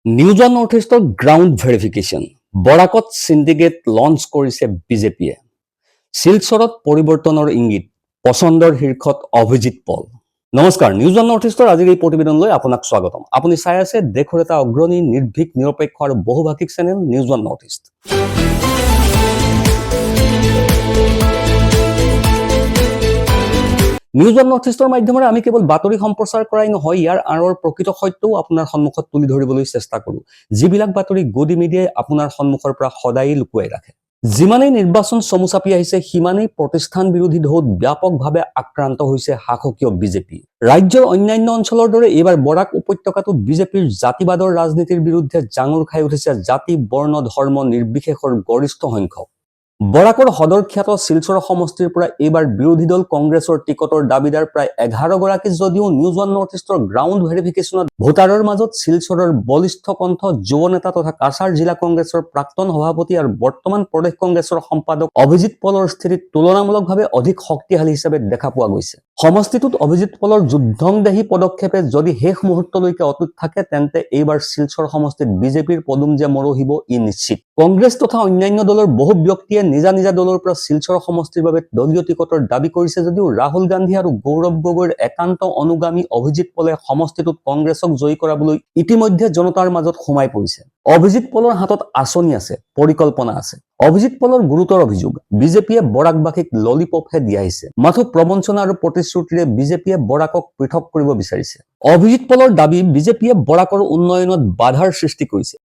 News on নৰ্থ ইষ্টৰ ground verification বৰাকত চিণ্ডিকেট লঞ্চ কৰিছে বিজেপিয়ে। শিলচৰত পৰিৱৰ্তনৰ ইংগিত, পচন্দৰ শীৰ্ষত অভিজিৎ পল। নমস্কাৰ, নিউজ অন নৰ্থ ইষ্টৰ আজিৰ এই প্ৰতিবেদনলৈ আপোনাক স্বাগতম। আপুনি চাই আছে দেশৰ এটা অগ্ৰণী, নিৰ্ভীক, নিৰপেক্ষ আৰু বহুভাষিক channel News on North East. News on নৰ্থ ইষ্টৰ মাধ্যমেৰে আমি কেৱল বাতৰি সম্প্ৰচাৰ কৰাই নহয়, ইয়াৰ আঁৰৰ প্ৰকৃত সত্যও আপোনাৰ সন্মুখত তুলি ধৰিবলৈ চেষ্টা কৰোঁ, যিবিলাক বাতৰি গদি মিডিয়াই আপোনাৰ সন্মুখৰ পৰা সদায় লুকুৱাই ৰাখে। যিমানেই নিৰ্বাচন চমু চাপি আহিছে, সিমানেই প্ৰতিষ্ঠান বিৰোধী ঢৌত ব্যাপকভাৱে আক্ৰান্ত হৈছে শাসকীয় বিজেপি। ৰাজ্যৰ অন্যান্য অঞ্চলৰ দৰে এইবাৰ বৰাক উপত্যকাতো বিজেপিৰ জাতিবাদৰ ৰাজনীতিৰ বিৰুদ্ধে জাঙুৰ খাই উঠিছে জাতি, বৰ্ণ, ধৰ্ম নিৰ্বিশেষৰ গৰিষ্ঠ সংখ্যক। বৰাকৰ সদৰখ্যাত শিলচৰ সমষ্টিৰ পৰা এইবাৰ বিৰোধী দল কংগ্ৰেছৰ টিকটৰ দাবীদাৰ প্ৰায় 11 গৰাকী যদিও নিউজ অন নৰ্থ ইষ্টৰ গ্ৰাউণ্ড ভেৰিফিকেশ্যনত ভোটাৰৰ মাজত শিলচৰৰ বলিষ্ঠ কণ্ঠ যুৱ নেতা তথা কাছাৰ জিলা কংগ্ৰেছৰ প্ৰাক্তন সভাপতি আৰু বৰ্তমান প্ৰদেশ কংগ্ৰেছৰ সম্পাদক অভিজিৎ পলৰ স্থিতিত তুলনামূলকভাৱে অধিক শক্তিশালী হিচাপে দেখা পোৱা গৈছে। সমষ্টিটোত অভিজিৎ পলৰ যুদ্ধংদেহী পদক্ষেপে যদি শেষ মুহূৰ্তলৈকে অটুট থাকে, তেন্তে এইবাৰ শিলচৰ সমষ্টিত বিজেপিৰ পদুম যে মৰহিব ই নিশ্চিত। কংগ্ৰেছ তথা অন্যান্য দলৰ বহু ব্যক্তিয়ে নিজা নিজা দলৰ পৰা শিলচৰ সমষ্টিৰ বাবে দলীয় টিকটৰ দাবী কৰিছে যদিও ৰাহুল গান্ধী আৰু গৌৰৱ গগৈৰ একান্ত অনুগামী অভিজিৎ পলে সমষ্টিটোত কংগ্ৰেছক জয়ী কৰাবলৈ ইতিমধ্যে জনতাৰ মাজত সোমাই পৰিছে। অভিজিৎ পলৰ হাতত আঁচনি আছে, পৰিকল্পনা আছে। অভিজিৎ পলৰ গুৰুতৰ অভিযোগ, বিজেপিয়ে বৰাকবাসীক ললিপপহে দি আহিছে। মাথো প্ৰবঞ্চনা আৰু প্ৰতিশ্ৰুতিৰে বিজেপিয়ে বৰাকক পৃথক কৰিব বিচাৰিছে। অভিজিৎ পলৰ দাবী, বিজেপিয়ে বৰাকৰ উন্নয়নত বাধাৰ সৃষ্টি কৰিছে।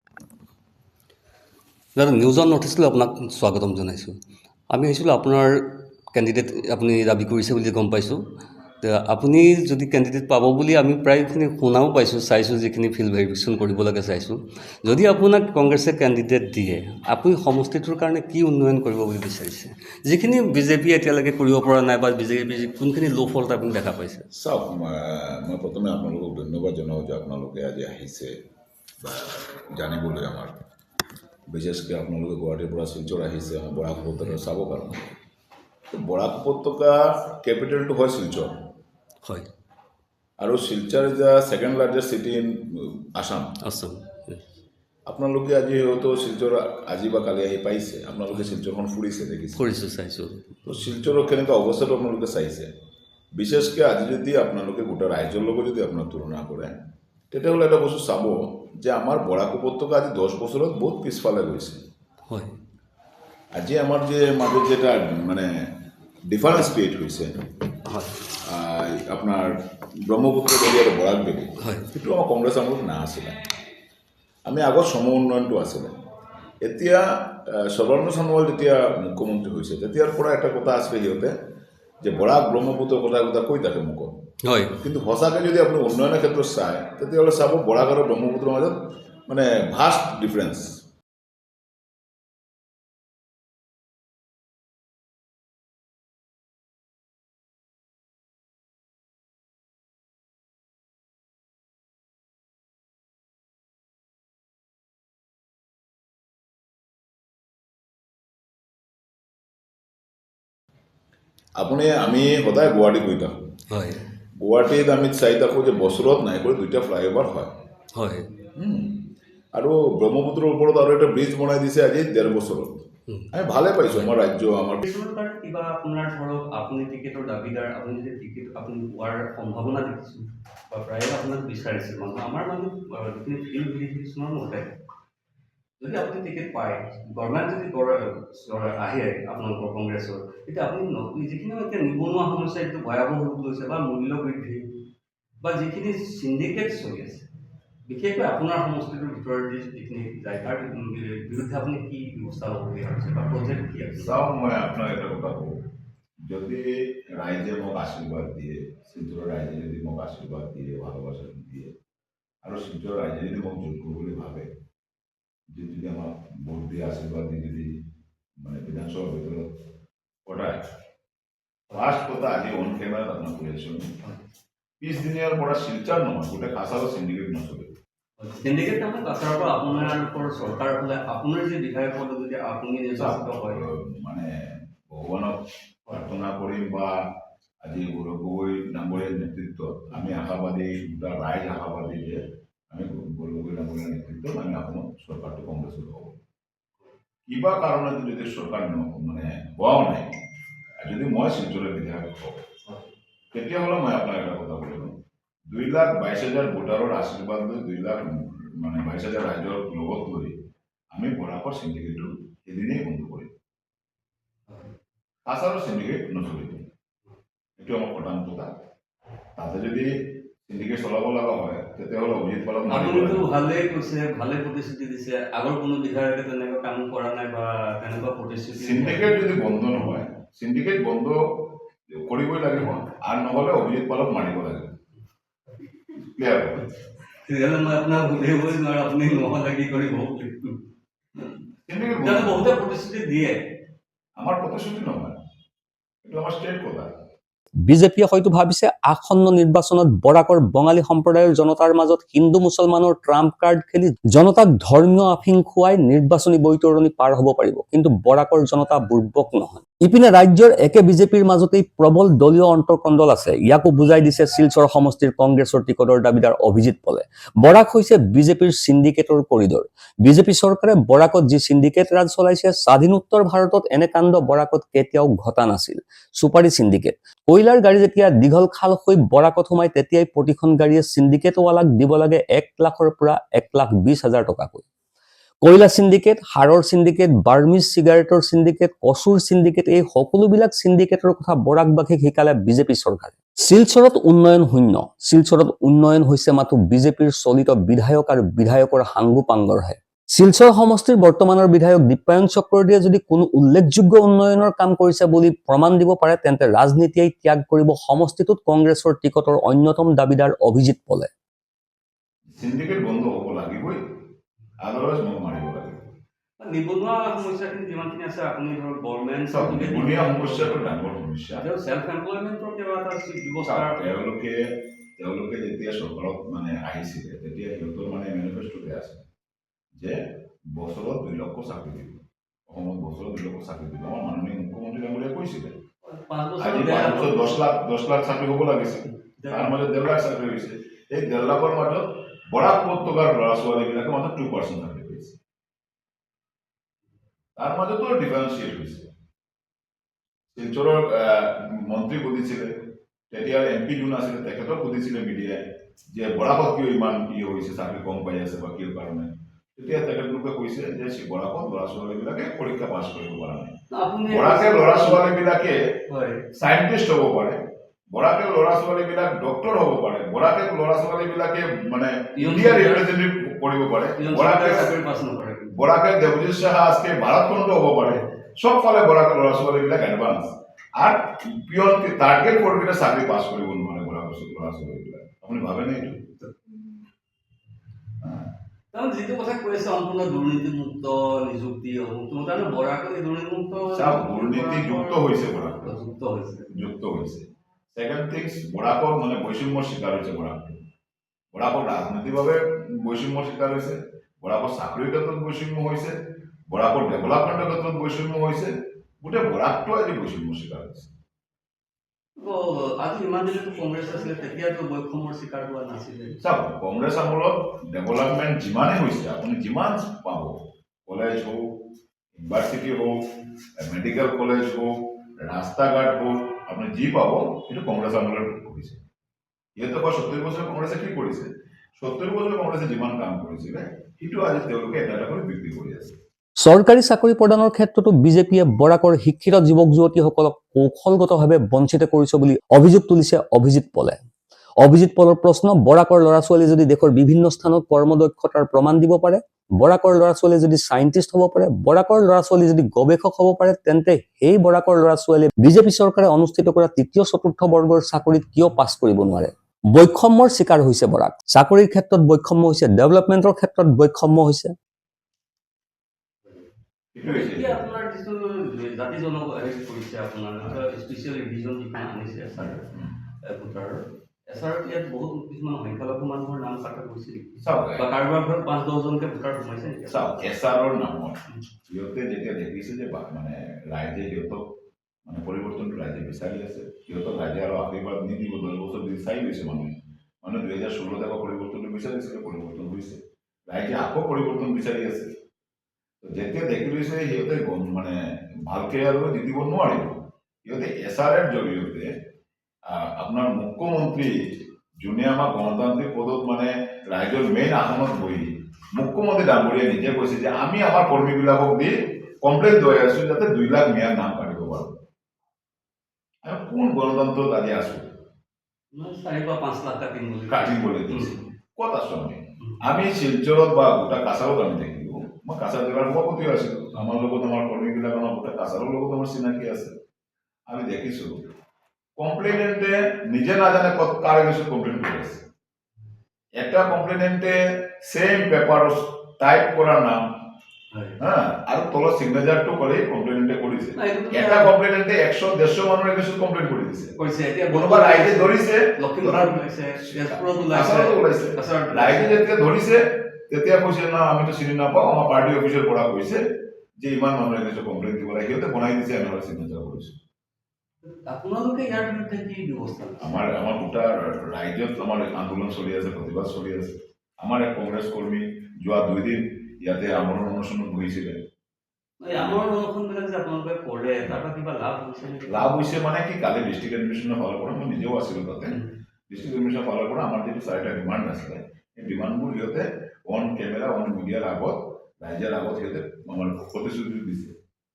দাদা, নিউজ অন নৰ্থ ইষ্টলৈ আপোনাক স্বাগতম জনাইছোঁ। আমি আহিছিলোঁ আপোনাৰ কেণ্ডিডেট আপুনি দাবী কৰিছে বুলি গম পাইছোঁ। আপুনি যদি কেণ্ডিডেট পাব বুলি আমি প্ৰায়খিনি শুনাও পাইছোঁ, চাইছোঁ, যিখিনি ফিল্ড ভেৰিফিকেশ্যন কৰিব লাগে চাইছোঁ। যদি আপোনাক কংগ্ৰেছে কেণ্ডিডেট দিয়ে, আপুনি সমষ্টিটোৰ কাৰণে কি উন্নয়ন কৰিব বুলি বিচাৰিছে, যিখিনি বিজেপি এতিয়ালৈকে কৰিব পৰা নাই, বা বিজেপিৰ কোনখিনি ল' ফল্ট আপুনি দেখা পাইছে? চাওক, মই প্ৰথমে আপোনালোকক ধন্যবাদ জনাওঁ যে আপোনালোকে আজি আহিছে বা জানিবলৈ আমাৰ, বিশেষকৈ আপোনালোকে গুৱাহাটীৰ পৰা শিলচৰ আহিছে আমাৰ বৰাক উপত্যকা চাবৰ কাৰণে। বৰাক উপত্যকা কেপিটেলটো হয় শিলচৰ, হয়, আৰু Silchar is the second largest city in Assam. আপোনালোকে আজি হয়তো শিলচৰ আজি বা কালি আহি পাইছে, আপোনালোকে শিলচৰখন ফুৰিছে, দেখিছে, কৰিছোঁ, চাইছোঁ। তো শিলচৰৰ কেনেকুৱা অৱস্থাটো আপোনালোকে চাইছে। বিশেষকৈ আজি যদি আপোনালোকে গোটেই ৰাইজৰ লগত যদি আপোনাৰ তুলনা কৰে, তেতিয়াহ'লে এটা বস্তু চাব যে আমাৰ বৰাক উপত্যকা আজি 10 বছৰত বহুত পিছফালে গৈছে। হয়, আজি আমাৰ যে মাজত যেটা মানে ডিফাৰেঞ্চ ক্ৰিয়েট হৈছে, হয়, আপোনাৰ ব্ৰহ্মপুত্ৰ বেলি আৰু বৰাক বেলি, হয়, সেইটো আমাৰ কংগ্ৰেছ আমলত নাছিলে। আমি আগত সম উন্নয়নটো আছিলে। এতিয়া সৰ্বানন্দ সোণোৱাল যেতিয়া মুখ্যমন্ত্ৰী হৈছে, তেতিয়াৰ পৰা এটা কথা আছিলে সিহঁতে যে বৰাক ব্ৰহ্মপুত্ৰৰ কথা কৈ থাকে মুখত, হয়, কিন্তু সঁচাকৈ যদি আপুনি উন্নয়নৰ ক্ষেত্ৰত চায়, তেতিয়াহ'লে চাব বৰাক আৰু ব্ৰহ্মপুত্ৰৰ মাজত মানে ভাষ্ট ডিফাৰেঞ্চ। আমি সদায় গুৱাহাটী গৈ থাকোঁ। হয়, গুৱাহাটীত আমি চাই থাকোঁ যে বছৰত নাই কৰি 2টা ফ্লাইঅভাৰ হয়। হয়, আৰু ব্ৰহ্মপুত্ৰৰ ওপৰত আৰু এটা ব্ৰিজ বনাই দিছে আজি 1.5 বছৰত। আমি ভালে পাইছোঁ, আমাৰ ৰাজ্য আমাৰ কিবা আপোনাৰ ধৰক আপুনি টিকেটৰ দাবীদাৰ, আপুনি যদি টিকেট আপুনি পোৱাৰ সম্ভাৱনা দেখিছোঁ বা প্ৰায়ে আপোনাক বিচাৰিছে মানুহ, আমাৰ মানুহ যিখিনি ফিল্ড ভেৰিফিকেশ্যনৰ মতে যদি আপুনি টিকেট পায়, গভৰ্ণমেণ্ট যদি আহে আপোনালোকৰ কংগ্ৰেছৰ, তেতিয়া আপুনি যিখিনি এতিয়া নিবনুৱা সমস্যা এইটো ভয়াৱহ ৰূপ লৈছে, বা মূল্য বৃদ্ধি, বা যিখিনি চিণ্ডিকেট চলি আছে, বিশেষকৈ আপোনাৰ সমষ্টিটোৰ ভিতৰত যিখিনি যায়, তাৰ বিৰুদ্ধে আপুনি কি ব্যৱস্থা ল'বলগীয়া হৈছে বা প্ৰজেক্ট কি আছে? চাওক, মই আপোনাক এটা কথা কওঁ, যদি ৰাইজে মোক আশীৰ্বাদ দিয়ে, শিলচৰৰ ৰাইজে যদি মোক আশীৰ্বাদ দিয়ে, ভালোবাসা দিয়ে, আৰু শিলচৰৰ ৰাইজে যদি মোক যোগ্য বুলি ভাবে, যদি আমাক ভোট দিয়ে আশীৰ্বাদ দি যদি মানে বিধানসভাৰ ভিতৰত পঠায়, ফাৰ্ষ্ট কথা আজি অন কেমেৰাত আপোনাক কৈ আছোঁ, পিছদিনীয়াৰ পৰা শিলচৰ নহয়, গোটেই কাছাৰৰ চিণ্ডিকেট নচলে। চিণ্ডিকেট তাৰমানে কাছাৰৰ পৰা আপোনালোকৰ চৰকাৰ হ'লে আপোনাৰ যি বিধায়ক পদ যদি আপুনি নিৰ্বাচিত হয়, মানে ভগৱানক প্ৰাৰ্থনা কৰিম বা আজি গৌৰৱ গগৈ ডাঙৰীয়াৰ নেতৃত্বত আমি আশাবাদী, দুটা ৰাইজ আশাবাদী যে আমি গৌৰৱ ডাঙৰীয়াৰ নেতৃত্বত আমি অসমত চৰকাৰটো কংগ্ৰেছৰ হ'ব। কিবা কাৰণত যদি চৰকাৰ মানে হোৱাও নাই, যদি মই শিলচৰৰ বিধায়ক হওঁ, তেতিয়াহ'লে মই আপোনাক এটা কথা কৈছোঁ, 2,22,000 ভোটাৰৰ আশীৰ্বাদ লৈ 2,22,000 ৰাইজৰ লগত লৈ আমি বৰাকৰ চিণ্ডিকেটটো এদিনেই বন্ধ কৰিম। কাছাৰৰ চিণ্ডিকেট নচলিব, এইটো আমাৰ প্ৰধান কথা। তাতে যদি চিণ্ডিকেট চলাব লগা হয়, তেতিয়াহ'লে অভিজিত পালক আপুনিতো ভালেই কৈছে, ভালে প্ৰতিশ্ৰুতি দিছে, আগৰ কোনো বিধায়কে তেনেকুৱা কাম কৰা নাই বা তেনেকুৱা প্ৰতিশ্ৰুতি চিণ্ডিকেট যদি বন্ধ নহয়, চিণ্ডিকেট বন্ধ কৰিবই লাগিব, আৰু নহ'লে অভিজিত পালক মাৰিব লাগিব। ক্লিয়াৰ হ'ব। তেতিয়াহ'লে মই আপোনাক সুধিবই নোৱাৰো, আপুনি নহ'লে কি কৰিব? চিণ্ডিকেট বহুতে প্ৰতিশ্ৰুতি দিয়ে। আমাৰ প্ৰতিশ্ৰুতি নহয়, এইটো আমাৰ ষ্টেট কথা। বিজেপিয়ে হয়তো ভাবিছে আসন্ন নিৰ্বাচনত বৰাকৰ বঙালী সম্প্ৰদায়ৰ জনতাৰ মাজত হিন্দু মুছলমানৰ ট্ৰাম্প কাৰ্ড খেলি জনতাক ধৰ্মীয় আফিং খুৱাই নিৰ্বাচনী বৈতৰণি পাৰ হ'ব পাৰিব, কিন্তু বৰাকৰ জনতা বুৰ্বক নহয়। ইপিনে ৰাজ্যৰ একে বিজেপিৰ মাজতেই প্ৰবল দলীয় অন্তৰ্কণ্ডল আছে। ইয়াকো বুজাই দিছে শিলচৰ সমষ্টিৰ কংগ্ৰেছৰ টিকটৰ দাবীদাৰ অভিজিত পলে। বৰাক হৈছে বিজেপিৰ চিণ্ডিকেটৰ কৰিডৰ। বিজেপি চৰকাৰে বৰাকত যি চিণ্ডিকেট ৰাজ চলাইছে, স্বাধীনোত্তৰ ভাৰতত এনে কাণ্ড বৰাকত কেতিয়াও ঘটা নাছিল। চুপাৰী চিণ্ডিকেট। কয়লাৰ গাড়ী যেতিয়া দীঘল খাল হৈ বৰাকত সোমাই, তেতিয়াই প্ৰতিখন গাড়ীয়ে চিণ্ডিকেটৱালাক দিব লাগে 1 লাখৰ পৰা 1,20,000 টকাকৈ। কয়লা চিণ্ডিকেট, সাৰৰ চিণ্ডিকেট, বাৰ্মিজ চিগাৰেটৰ চিণ্ডিকেট, কচুৰ চিণ্ডিকেট, এই সকলোবিলাক চিণ্ডিকেটৰ কথা বৰাকবাসীক শিকালে বিজেপি চৰকাৰে। শিলচৰত উন্নয়ন শূন্য। শিলচৰত উন্নয়ন হৈছে মাথো বিজেপিৰ চলিত বিধায়ক আৰু বিধায়কৰ হাংগু পাংগৰহে। শিলচৰ সমষ্টিৰ বৰ্তমানৰ বিধায়ক দীপায়ন চক্ৰৱৰ্তীয়ে যদি কোনো উল্লেখযোগ্য উন্নয়নৰ কাম কৰিছে বুলি প্ৰমাণ দিব পাৰে, তেন্তে ৰাজনীতিয়েই ত্যাগ কৰিব সমষ্টিটোত কংগ্ৰেছৰ টিকটৰ অন্যতম দাবীদাৰ অভিজিত পলে। চিণ্ডিকেট বন্ধ হ'ব লাগিবই, আদাৰৱাইজ মোক মাৰিব লাগিব। নিবনুৱা সমস্যাখিনি যিমানখিনি আছে, আপুনি ধৰক গভৰ্ণমেণ্ট নিবনুৱা সমস্যাটো ডাঙৰ সমস্যা। সেল্ফ এমপ্লয়মেণ্টৰ কিবা এটা ব্যৱস্থা। তেওঁলোকে যেতিয়া চৰকাৰত মানে আহিছিলে, তেতিয়া সিহঁতৰ মানে মেনিফেষ্টোতে আছে যে বছৰত 2 লক্ষ চাকৰি দিব, অসমত বছৰত 2 লক্ষ চাকৰি দিব। আমাৰ মাননীয় মুখ্যমন্ত্ৰী ডাঙৰীয়াই কৈছিলে আজি 5 বছৰ 10 লাখ চাকৰি হ'ব লাগিছিল, তাৰ মাজত 1.5 লাখ চাকৰি হৈছে। এই 1.5 লাখৰ মাজত বৰাক উপত্যকাৰ ল'ৰা ছোৱালীবিলাকে মাত্ৰ 2% চাকৰি পাইছে। তাৰ মাজতো ডিফাৰেঞ্চিয়েট হৈছে। শিলচৰৰ মন্ত্ৰী সুধিছিলে, তেতিয়া MP যোন আছিলে তেখেতক সুধিছিলে মিডিয়াই যে বৰাকত কিয় ইমান হৈছে, চাকৰি কম পাই আছে বা কিয় কাৰণে। তেতিয়া তেখেতলোকে কৈছে যে বৰাকত ল'ৰা ছোৱালীবিলাকে পৰীক্ষা পাছ কৰিব পৰা নাই। বৰাকে ল'ৰা ছোৱালীবিলাকে চাইণ্টিষ্ট হ'ব পাৰে, বৰাকে ল'ৰা ছোৱালীবিলাক ডক্টৰ হ'ব পাৰে, বৰাকে ল'ৰা ছোৱালীবিলাকে মানে ইণ্ডিয়া ৰিপ্ৰেজেণ্টেটিভ কৰিব পাৰে, বৰাকে দেৱজিৎ সাহা আজকে ভাৰতখণ্ড হ'ব পাৰে। সব ফালে বৰাকে ল'ৰা ছোৱালীবিলাক এডভান্স, আৰু পিয়ৰ টাৰ্গেট কৰি কিনে চাকৰি পাছ কৰিব নোৱাৰে বৰাকৰ ল'ৰা ছোৱালীবিলাক। আপুনি ভাবেনে এইটো? যিটো কথা কৈ আছে সম্পূৰ্ণ দুৰ্নীতিমুক্ত নিযুক্তি, দুৰ্নীতিযুক্ত হৈছে বৰাক, যুক্ত হৈছে। ছেকেণ্ড থিংছ, বৰাকৰ মানে বৈষম্যৰ শিকাৰ হৈছে বৰাকৰ ৰাজনৈতিকভাৱে বৈষম্যৰ শিকাৰ হৈছে, বৰাকৰ চাকৰিৰ ক্ষেত্ৰত বৈষম্য হৈছে, বৰাকৰ ডেভেলপমেণ্টৰ ক্ষেত্ৰত বৈষম্য হৈছে, গোটেই বৰাকটো আজি বৈষম্যৰ শিকাৰ হৈছে। আজি ইমান দিনতো কংগ্ৰেছ আছিলে, তেতিয়াতো বৈষম্যৰ শিকাৰ হোৱা নাছিলে। চাওক, কংগ্ৰেছ আমলত ডেভেলপমেণ্ট যিমানেই হৈছে, আপুনি যিমান পাব, কলেজ হওক, ইউনিভাৰ্চিটি হওক, মেডিকেল কলেজ হওক, ৰাস্তা ঘাট হওক, আপুনি যি পাব সেইটো কংগ্ৰেছ আমলত হৈছে। ইহঁতে কয় 70 বছৰ কংগ্ৰেছে কি কৰিছে? 70 বছৰ কংগ্ৰেছে যিমান কাম কৰিছিলে সেইটো আজি তেওঁলোকে এটা এটা কৰি বিক্ৰী কৰি আছে। চৰকাৰী চাকৰি প্ৰদানৰ ক্ষেত্ৰতো বিজেপিয়ে বৰাকৰ শিক্ষিত যুৱক যুৱতীসকলক কৌশলগতভাৱে বঞ্চিত কৰিছে বুলি অভিযোগ তুলিছে অভিজিত পলে। অভিজিত পলৰ প্ৰশ্ন, বৰাকৰ ল'ৰা ছোৱালী যদি দেশৰ বিভিন্ন স্থানত কৰ্মদক্ষতাৰ প্ৰমাণ দিব পাৰে, বৰাকৰ ল'ৰা ছোৱালী যদি চাইণ্টিষ্ট হ'ব পাৰে, বৰাকৰ ল'ৰা ছোৱালী যদি গৱেষক হ'ব পাৰে, তেন্তে সেই বৰাকৰ ল'ৰা ছোৱালীয়ে বিজেপি চৰকাৰে অনুষ্ঠিত কৰা 3য় 4ৰ্থ বৰ্গৰ চাকৰিত কিয় পাছ কৰিব নোৱাৰে? বৈষম্যৰ শিকাৰ হৈছে বৰাক। চাকৰিৰ ক্ষেত্ৰত বৈষম্য হৈছে, ডেভেলপমেণ্টৰ ক্ষেত্ৰত বৈষম্য হৈছে। আপোনাৰ যিটো জাতি জনগোষ্ঠী কৰিছে, আপোনাৰ স্পেচিয়েল ৰিভিজন যিখন আনিছে ভোটাৰৰ, এছাৰত ইয়াত বহুত কিছুমান সংখ্যালঘু মানুহৰ নাম কাটা গৈছে বা কাৰোবাৰ ঘৰত 5-10 জনকে ভোটাৰ সোমাইছে নেকি? চাওক, এছাৰৰ নামত সিহঁতে যেতিয়া দেখিছে যে মানে ৰাইজে সিহঁতক মানে পৰিৱৰ্তনটো ৰাইজে বিচাৰি আছে, সিহঁতক ৰাইজে আৰু আশীৰ্বাদ নিদিব, 10 বছৰ চাই লৈছে মানে 2016 আকৌ পৰিৱৰ্তনটো বিচাৰিছিলে, পৰিৱৰ্তন হৈছে, ৰাইজে আকৌ পৰিৱৰ্তন বিচাৰি আছে। যেতিয়া দেখি লৈছে সিহঁতে মানে ভালকে আৰু জিতিব নোৱাৰিব, সিহঁতে SRৰ জৰিয়তে আপোনাৰ মুখ্যমন্ত্ৰী যোনে আমাৰ গণতান্ত্ৰিক পদত মানে ৰাইজৰ মেইন আসনত বহি মুখ্যমন্ত্ৰী ডাঙৰীয়াই নিজে কৈছে যে আমি আমাৰ কৰ্মীবিলাকক দি কমপ্লেইন লৈ আছো যাতে 2 লাখ মেয়াৰ নাম কাটিব পাৰো। আমি কোন গণতন্ত্ৰত আজি আছো? 4 বা 5 লাখ কাটিম বুলি দিছে। ক'ত আছো আমি? আমি শিলচৰত বা গোটা কাছাৰত আমি দেখিলো, মই কাছাৰ জিলাৰ সভাপতিও আছিলো, আমাৰ লগত আমাৰ কৰ্মীবিলাক আমাৰ গোটা কাছাৰৰ লগত আমাৰ চিনাকি আছে। আমি দেখিছো কমপ্লেইনেন্টে নিজে নাজানে ক'ত কাৰ এগেইনষ্টত কমপ্লেইন কৰি আছে। একটা কমপ্লেইনেন্টে সেম পেপাৰ টাইপ কৰা নাম, হ্যাঁ, আৰ তলত সিগনেচাৰটো কৰে কমপ্লেইনেন্টে কৰিছে। এটা কমপ্লেইনেন্টে 100-150 মানুহৰ এগেইনষ্টত কমপ্লেইন কৰি দিছে। কোনোবা ৰাইজে ধৰিছে, ৰাইজে যেতিয়া ধৰিছে তেতিয়া কৈছে না আমিতো চিনি নাপাওঁ, আমাৰ পাৰ্টি অফিচৰ পৰা কৈছে যে ইমান মানুহৰ এগেইনষ্টত কমপ্লেইন দিব লাগে, সিহঁতে বনাই দিছে, আমি চিগনেচাৰ কৰিছো। আপোনালোকে ইয়াৰ বিৰুদ্ধে কি ব্যৱস্থা? আমাৰ গোটা ৰাজ্যত আমাৰ আন্দোলন চলি আছে, প্ৰতিবাদ চলি আছে। আমাৰ এক কংগ্ৰেছ কৰ্মী যোৱা 2 দিন ইয়াতে আমৰণ অনুষ্ঠানত বহিছিলে। লাভ হৈছে মানে কি, কালি ডিষ্ট্ৰিক্ট এডমিনিষ্ট্ৰেশ্যনৰ ফালৰ পৰা, মই নিজেও আছিলো তাতে, ডিষ্ট্ৰিক্ট এডমিনিষ্ট্ৰেশ্যনৰ ফালৰ পৰা আমাৰ যিটো 4টা ডিমাণ্ড আছিলে, সেই ডিমাণ্ডবোৰ সিহঁতে অন কেমেৰা, অন মিডিয়াৰ আগত, ৰাইজৰ আগত সিহঁতে আমাৰ প্ৰতিশ্ৰুতি দিছে।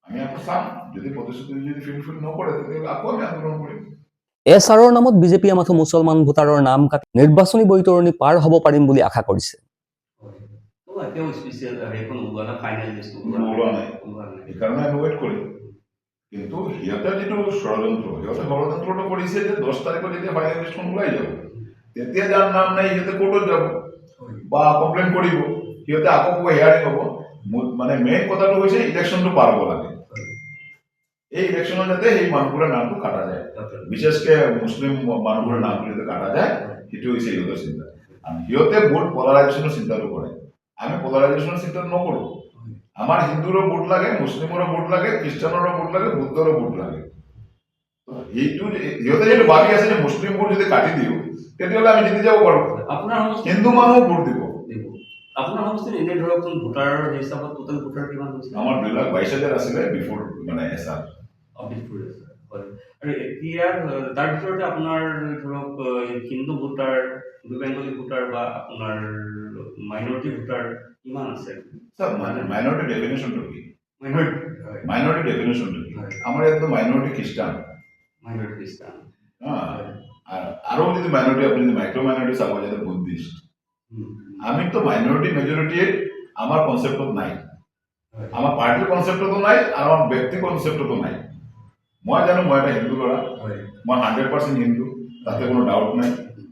আমি আকৌ চাম, যদি প্ৰতিশ্ৰুতি যদি ফুলফিল নকৰে তেতিয়াহ'লে আকৌ আমি আন্দোলন কৰিম। SRৰ নামত বিজেপিয়ে মাথো মুছলমান ভোটাৰৰ নাম কাটি নিৰ্বাচনী বৈতৰণি পাৰ হ'ব পাৰিম বুলি আশা কৰিছে। সেইকাৰণে আমি ৱেইট কৰিম। কিন্তু সিহঁতে যিটো ষড়যন্ত্ৰটো কৰিছে যে 10 তাৰিখত যেতিয়া ফাইনেল লিষ্টখন ওলাই যাব, তেতিয়া যাৰ নাম নাই সিহঁতে কোৰ্টত যাব বা কমপ্লেইন কৰিব, সিহঁতে আকৌ হিয়াৰিং হ'ব। মানে মেইন কথাটো হৈছে ইলেকশ্যনটো পাৰ হ'ব লাগে। এই ইলেকশ্যনত যাতে সেই মানুহবোৰৰ নামটো কাটা যায়, বিশেষকৈ মুছলিম মানুহবোৰৰ নামটো যাতে কাটা যায়, সেইটো হৈছে সিহঁতৰ চিন্তা। আৰু সিহঁতে ভোট পলাৰাইজেশ্যনৰ চিন্তাটো কৰে, আমি পলাৰাইজেশ্যনৰ চিন্তা নকৰোঁ। আমাৰ হিন্দুৰো ভোট লাগে, মুছলিমৰো ভোট লাগে, খ্ৰীষ্টানৰো ভোট লাগে, বুদ্ধৰো ভোট লাগে। এইটো সিহঁতে যদি ভাবি আছে যে মুছলিম ভোট যদি কাটি দিওঁ তেতিয়াহ'লে আমি জিতি যাব পাৰোঁ, হিন্দু মানুহ ভোট দিব। আপোনাৰ সমষ্টিত এনে ধৰকচোন ভোটাৰৰ হিচাপত টোটেল ভোটাৰ কিমান হৈছে? আমাৰ 2,22,000 আছিলে বিফোৰ মানে SR। আৰু এতিয়া তাৰ ভিতৰতে আপোনাৰ ধৰক হিন্দু ভোটাৰ, বেংগলী ভোটাৰ বা আপোনাৰ মাইনৰিটি ভোটাৰ কিমান আছে? স্যার মাইনরিটি ডেফিনেশনটা কি? মাইনরিটি ডেফিনেশনটা কি? আমার একদম মাইনরিটি খ্রিস্টান, হ্যাঁ, আর আরো যদি মাইনরিটি আপনি যদি মাইক্রো মাইনরিটি চাব যাতে বুদ্ধিস্ট, আমি তো মাইনরিটি মেজরিটি আমার কনসেপ্টত নাই, আমার পার্টির কনসেপ্টতো নাই, আর আমার ব্যক্তি কনসেপ্টতো নাই। মই জানো মই এটা হিন্দু ল'ৰা, মই 100% হিন্দু, তাতে কোনো ডাউট নাই।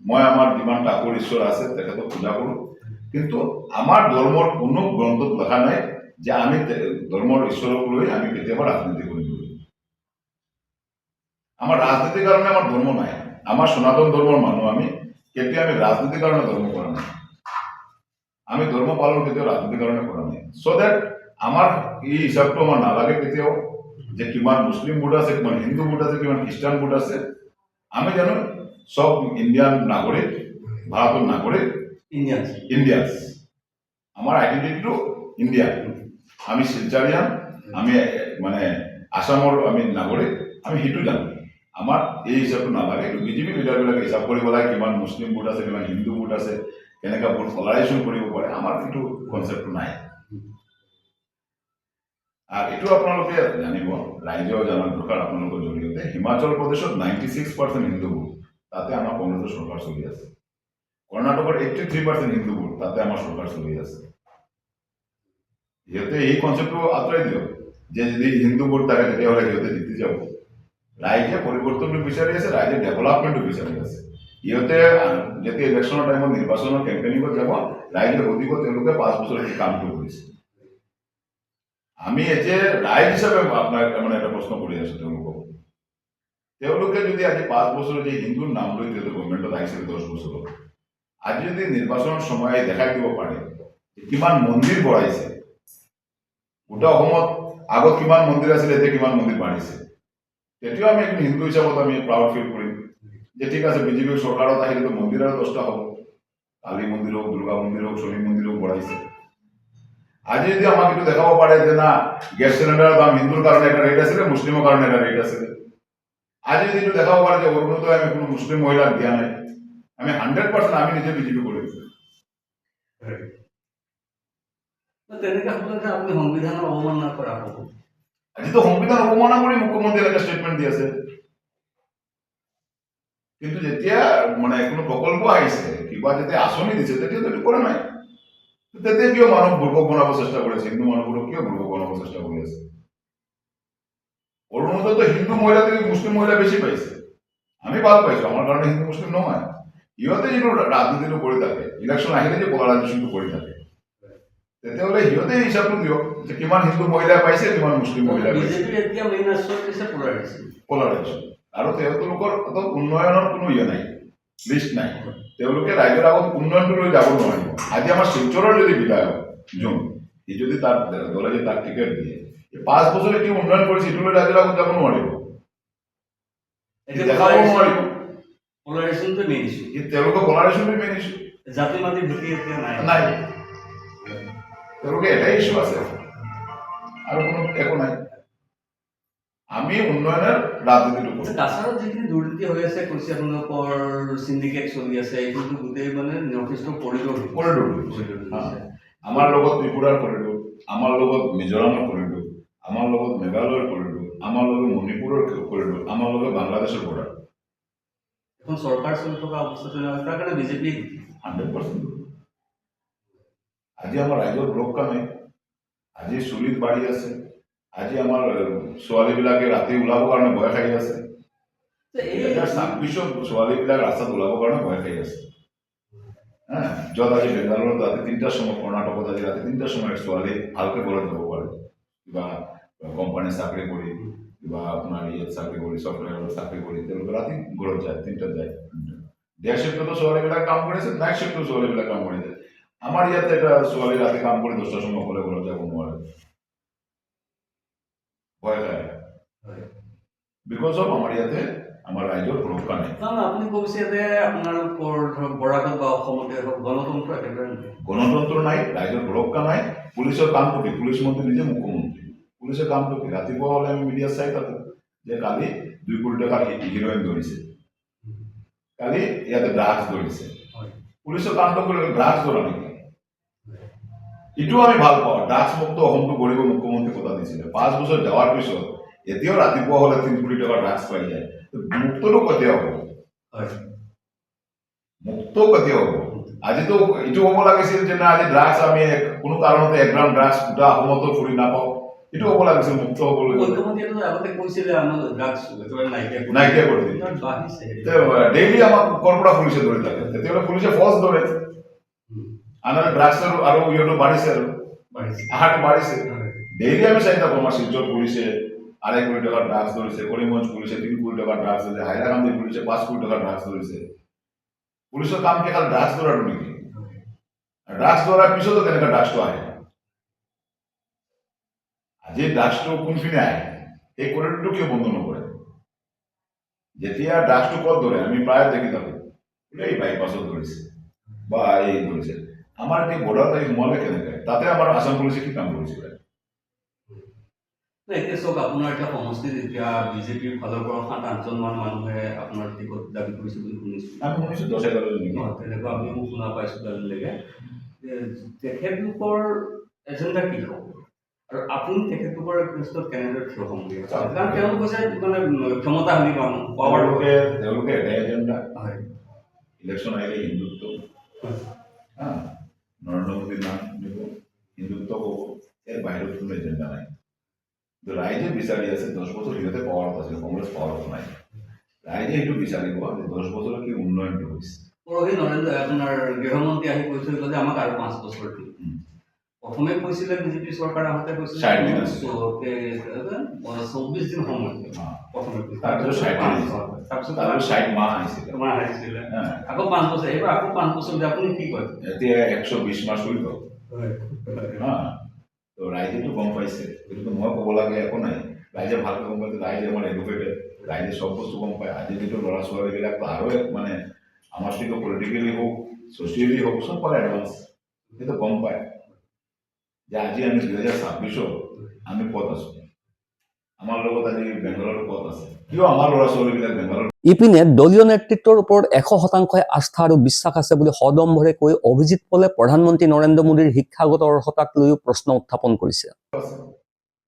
মই আমাৰ যিমান ঠাকুৰ ঈশ্বৰ আছে তেখেতক পূজা কৰোঁ, কিন্তু আমাৰ ধৰ্মৰ কোনো গ্ৰন্থত লেখা নাই যে আমি ধৰ্মৰ ঈশ্বৰক লৈ আমি কেতিয়াবা ৰাজনীতি কৰিব। আমাৰ ৰাজনীতিৰ কাৰণে আমাৰ ধৰ্ম নাই, আমাৰ সনাতন ধৰ্মৰ মানুহ আমি, কেতিয়া আমি ৰাজনীতিৰ কাৰণে ধৰ্ম কৰা নাই, আমি ধৰ্ম পালন কেতিয়াও ৰাজনীতিৰ কাৰণে কৰা নাই। চ' ডেট আমাৰ এই হিচাপটো আমাৰ নালাগে কেতিয়াও যে কিমান মুছলিম ভোট আছে, কিমান হিন্দু ভোট আছে, কিমান খ্ৰীষ্টান ভোট আছে। আমি জানো সব ইণ্ডিয়ান নাগৰিক, ভাৰতৰ নাগৰিক, ইণ্ডিয়ানছ। আমাৰ আইডেন্টিটিটো ইণ্ডিয়ান, আমি শিলচাৰিয়ান, আমি মানে আসামৰ আমি নাগৰিক, আমি সেইটো জানো। আমাৰ এই হিচাপটো নালাগে, কিন্তু বিজেপি লিডাৰবিলাকে হিচাপ কৰিব লাগে কিমান মুছলিম ভোট আছে, কিমান হিন্দু ভোট আছে, কেনেকৈ ভোট পলাৰাইজেশ্যন কৰিব পাৰে, আমাৰ সেইটো কনচেপ্টটো নাই। আৰ এইটো আপোনালোকে জানিব, ৰাইজেও জানাৰ দৰকাৰ আপোনালোকৰ জৰিয়তে, হিমাচল প্ৰদেশত 96% হিন্দু ভোট, তাতে আমাৰ কংগ্ৰেছৰ চৰকাৰ চলি আছে। কৰ্ণাটকৰ 83% হিন্দু ভোট, তাতে আমাৰ চৰকাৰ চলি আছে। সিহঁতে এই কনচেপ্টটো আঁতৰাই দিয়ক যে যদি হিন্দু ভোট থাকে তেতিয়াহ'লে সিহঁতে জিতি যাব। ৰাইজে পৰিৱৰ্তনটো বিচাৰি আছে, ৰাইজে ডেভেলপমেণ্টটো বিচাৰি আছে। সিহঁতে যেতিয়া ইলেকশ্যনৰ টাইমত নিৰ্বাচনৰ কেম্পেইনিঙত যাব, ৰাইজে সুধিব তেওঁলোকে 5 বছৰ কি কামটো কৰিছে। আমি যে ৰাইজ হিচাপে আপোনাক মানে এটা প্ৰশ্ন কৰি আছো তেওঁলোকে যদি আজি 5 বছৰ যে হিন্দুৰ নাম লৈ তেওঁলোকে গভৰ্ণমেণ্টত আহিছিল 10 বছৰত, আজি যদি নিৰ্বাচনৰ সময় দেখাই দিব পাৰে কিমান মন্দিৰ বঢ়াইছে, গোটা অসমত আগত কিমান মন্দিৰ আছিলে, এতিয়া কিমান মন্দিৰ বাঢ়িছে, তেতিয়াও আমি হিন্দু হিচাপত আমি প্ৰাউড ফিল কৰিম যে ঠিক আছে বিজেপি চৰকাৰত আহিলেতো মন্দিৰ আৰু 10টা হ'ব, কালী মন্দিৰ হওক, দুৰ্গা মন্দিৰ হওক, শনি মন্দিৰ হওক বঢ়াইছে। আজি যদি আমাক এইটো দেখাব পাৰে যে না গেছ চিলিণ্ডাৰৰ দাম হিন্দুৰ কাৰণে এটা ৰেট আছিলে, মুছলিমৰ কাৰণে এটা ৰেট আছিলে, আজি যদি এইটো দেখাব পাৰে যে অৰুণোদয় আমি কোনো মুছলিম মহিলাক দিয়া নাই, আমি 100% আমি নিজে বিজেপি কৰি দিছোঁ। তেনেকে হ'লে যে আপুনি সংবিধানৰ অৱমাননা কৰা হ'ব। আজিতো সংবিধান অৱমাননা কৰি মুখ্যমন্ত্ৰী এনেকে ষ্টেটমেণ্ট দি আছে, কিন্তু যেতিয়া মানে কোনো প্ৰকল্প আহিছে, কিবা যেতিয়া আঁচনি দিছে, তেতিয়াতো এইটো কৰা নাই। তেতিয়া কিয় মানুহ বুৰ্বক বনাব চেষ্টা কৰি আছে, হিন্দু মানুহবোৰক কিয় বুৰ্বক বনাব চেষ্টা কৰি আছে? অৰুণোদয়তো হিন্দু মহিলাতকৈ মুছলিম মহিলা বেছি পাইছে, আমি ভাল পাইছো, আমাৰ কাৰণে হিন্দু মুছলিম নহয়। সিহঁতে যিটো ৰাজনীতিটো কৰি থাকে, ইলেকশ্যন আহিলে যে পলাৰাইজেশ্যনটো কৰি থাকে, তেতিয়াহ'লে সিহঁতে হিচাপটো দিয়ক যে কিমান হিন্দু মহিলাই পাইছে, কিমান মুছলিম মহিলাই পাইছে। পলাৰাইজেশ্যন আৰু তেওঁলোকৰ উন্নয়নৰ কোনো নাই, লিষ্ট নাই। তেওঁলোকে ৰাইজৰ আগত উন্নয়নটো লৈ যাব নোৱাৰিব। আজি আমাৰ শিলচৰৰ যদি বিধায়ক যোন, সি যদি তাৰ দলে যদি তাক টিকেট দিয়ে, 5 বছৰে কি উন্নয়ন কৰিছে সেইটো লৈ ৰাইজৰ আগত যাব নোৱাৰিব, দেখাব নোৱাৰিব। তেওঁলোকে পলাৰাইজেশ্যনটো মেইন ইছ্যু, জাতি মাতি ভেটি এতিয়া নাই। তেওঁলোকে এটাই ইছ্যু আছে আৰু কোনো একো নাই। আমি উন্নয়নৰ ৰাজনীতিটো কৰোঁ। কাছাৰত যিখিনি দুৰ্নীতি হৈ আছে, কৈছে আপোনালোকৰ চিণ্ডিকেট চলি আছে, এইটোতো গোটেই মানে নৰ্থ ইষ্টৰ কৰিডৰ। আমাৰ লগত ত্ৰিপুৰাৰ কৰিডৰ, আমাৰ লগত মিজোৰামৰ কৰিডৰ, আমাৰ লগত মেঘালয়ৰ কৰিডৰ, আমাৰ লগত মণিপুৰৰ কৰিডৰ, আমাৰ লগত বাংলাদেশৰ বৰ্ডাৰ। এখন চৰকাৰ চলি থকা অৱস্থাটো তাৰ কাৰণে বিজেপি 100%। আজি আমাৰ ৰাইজৰ সুৰক্ষা নাই, আজি চুলিত বাঢ়ি আছে, আজি আমাৰ ছোৱালীবিলাকে ৰাতি ওলাবৰ কাৰণে ভয় খাই আছে। 2026 ছোৱালীবিলাক ৰাস্তাত ওলাবৰ কাৰণে ভয় খাই আছে। য'ত আজি বেংগালুৰুত ৰাতি 3টাৰ সময়, কৰ্ণাটকত আজি ৰাতি 3টাৰ সময় ছোৱালী ভালকৈ ঘৰত যাব পাৰে, কিবা কোম্পানীত চাকৰি কৰি, কিবা আপোনাৰ ইয়াত চাকৰি কৰি, ছফ্টৱেৰত চাকৰি কৰি তেওঁলোকে ৰাতি ঘৰত যায়, 3টাত যায়। ডে শিফ্টতো ছোৱালীবিলাক কাম কৰিছে, নাইট শিফ্টতো ছোৱালীবিলাক কাম কৰিছে। আমাৰ ইয়াতে এটা ছোৱালী ৰাতি কাম কৰি 10টাৰ সময় অকলে ঘৰত যাব নোৱাৰে, ভয় খায়। বিকজ অফ আমাৰ ইয়াতে আমাৰ ৰাইজৰ সুৰক্ষা নাই। আপুনি কৈছে যে আপোনালোকৰ ধৰক বৰাকত বা অসমতে হওক গণতন্ত্ৰ একেবাৰে গণতন্ত্ৰ নাই, ৰাইজৰ সুৰক্ষা নাই। পুলিচৰ কামটো কি? পুলিচ মন্ত্ৰী নিজে মুখ্যমন্ত্ৰী, পুলিচৰ কামটো কি? ৰাতিপুৱা হ'লে আমি মিডিয়াত চাই থাকো যে কালি 2 কোটি টকাৰ হিৰ'ইন ধৰিছে, কালি ইয়াতে ড্ৰাগছ ধৰিছে। পুলিচৰ কামটো কৰি ড্ৰাগছ ধৰা নেকি? এইটোও আমি ভাল পাওঁ, ড্ৰাগছ মুক্ত অসমটো গঢ়িব মুখ্যমন্ত্ৰী কথা দিছিলে। 5 বছৰ যাৱাৰ পিছত এতিয়াও ৰাতিপুৱা হ'লে 3 কোটি টকাৰ ড্ৰাগছ পাই যায়। মুক্তটো কেতিয়া হ'ব? মুক্ত কেতিয়া হ'ব? আজিতো এইটো হ'ব লাগিছিল যে না আজি ড্ৰাগছ আমি কোনো কাৰণতে 1 গ্ৰাম ড্ৰাগছ গোটা অসমতো ফুৰি নাপাওঁ, এইটো হ'ব লাগিছিল মুক্ত হ'বলৈ। নাইকিয়া কৰি দিলে ডেইলি আমাক ক'ৰ পৰা পুলিচে ধৰি থাকে, তেতিয়াহ'লে পুলিচে ফৰ্চ ধৰে, আনহাতে ড্ৰাগছৰ আৰু ইহঁতো বাঢ়িছে, আৰু আহাৰটো বাঢ়িছে। ডেইলি আমি চাই থাকোঁ আমাৰ শিলচৰ পুলিচে 2.5 কোটি টকাৰ ড্ৰাগছ ধৰিছে, কৰিমগঞ্জ পুলিচে 3 কোটি টকাৰ ড্ৰাগছ ধৰিছে, হাইলাকান্দি পুলিচে 5 কোটি টকাৰ ড্ৰাগছ ধৰিছে। পুলিচৰ কাম কি খালি ড্ৰাগছ ধৰাটো নেকি? ড্ৰাগছ ধৰাৰ পিছতো কেনেকৈ ড্ৰাগছটো আহে? আজি ড্ৰাগছটো কোনপিনে আহে? এই কৰিডৰটো কিয় বন্ধ নকৰে? যেতিয়া ড্ৰাগছটো ক'ত ধৰে আমি প্ৰায় দেখি থাকোঁ, এই বাইপাছত ধৰিছে বা এই ধৰিছে। আমাৰ এতিয়া বৰ্ডাৰত আহি সোমালে কেনেকৈ? তাতে আমাৰ আসাম পুলিচে কি কাম কৰিছিলে? এতিয়া চাওক, আপোনাৰ এতিয়া সমষ্টিত এতিয়া বিজেপিৰ ফালৰ পৰা 7-8জন মানুহে আপোনাৰ টিকট দাবী কৰিছে বুলি শুনিছোঁ। আমি শুনিছোঁ 10-11 জন। তেনেকুৱা আমিও শুনা পাইছোঁ আজিলৈকে। তেখেতলোকৰ এজেণ্ডা কি হ'ব আৰু আপুনি তেখেতলোকৰ এগেইনষ্টত কেনেদৰে থিয় হ'ম বুলি ভাবিছে? কাৰণ তেওঁলোক হৈছে মানে ক্ষমতাশালী মানুহ, তেওঁলোকে এটাই এজেণ্ডা, ইলেকশ্যন আহিলে হিন্দুত্ব, নৰেন্দ্ৰ মোদীৰ নাম দিব, হিন্দুত্ব ক'ব, ইয়াৰ বাহিৰত কোনো এজেণ্ডা নাই। ৰাইজে বিচাৰি আছে 10 বছৰ সিহঁতে পাৱাৰত আছিল, কংগ্ৰেছ পাৱাৰত নাই। ৰাইজে সেইটো বিচাৰিব যে 10 বছৰত কি উন্নয়নটো হৈছে। পৰহি আপোনাৰ গৃহমন্ত্ৰী আহি কৈ থৈ গ'ল যে আমাক আৰু 5 বছৰ দিম। প্ৰথমে কৈছিলে বিজেপি চৰকাৰ আহোঁতে কৈছিলে 24 দিন সময়, প্ৰথমে তাৰপিছত 60 মাহ আহিছিলে, আকৌ 5 বছৰ, এইবাৰ আকৌ 5 বছৰ দিয়ে। আপুনি কি কয়? এতিয়া 120 মাহ চলিব। তো ৰাইজেতো গম পাইছে, গতিকে মই ক'ব লাগে একো নাই, ৰাইজে ভালকৈ গম পাইছে। ৰাইজে আমাৰ এডুকেটেড, ৰাইজে চব বস্তু গম পায়। আজি যিটো ল'ৰা ছোৱালীবিলাকতো আৰু মানে আমাৰ যিটো পলিটিকেলি হওক ছ'চিয়েলি হওক চব পাৰে এডভান্স, সেইটো গম পায় যে আজি আমি 2026 আমি ক'ত আছোঁ, আমাৰ লগত আজি বেংগলৰ ক'ত আছে, কিয় আমাৰ ল'ৰা ছোৱালীবিলাক বেংগলৰ। ইপিনে দলীয় নেতৃত্বৰ ওপৰত 100% আস্থা আৰু বিশ্বাস আছে বুলি সদম্ভৰে কৈ অভিজিৎ পলে প্ৰধানমন্ত্ৰী নৰেন্দ্ৰ মোদীৰ শিক্ষাগত অৰ্হতাক লৈও প্ৰশ্ন উত্থাপন কৰিছে।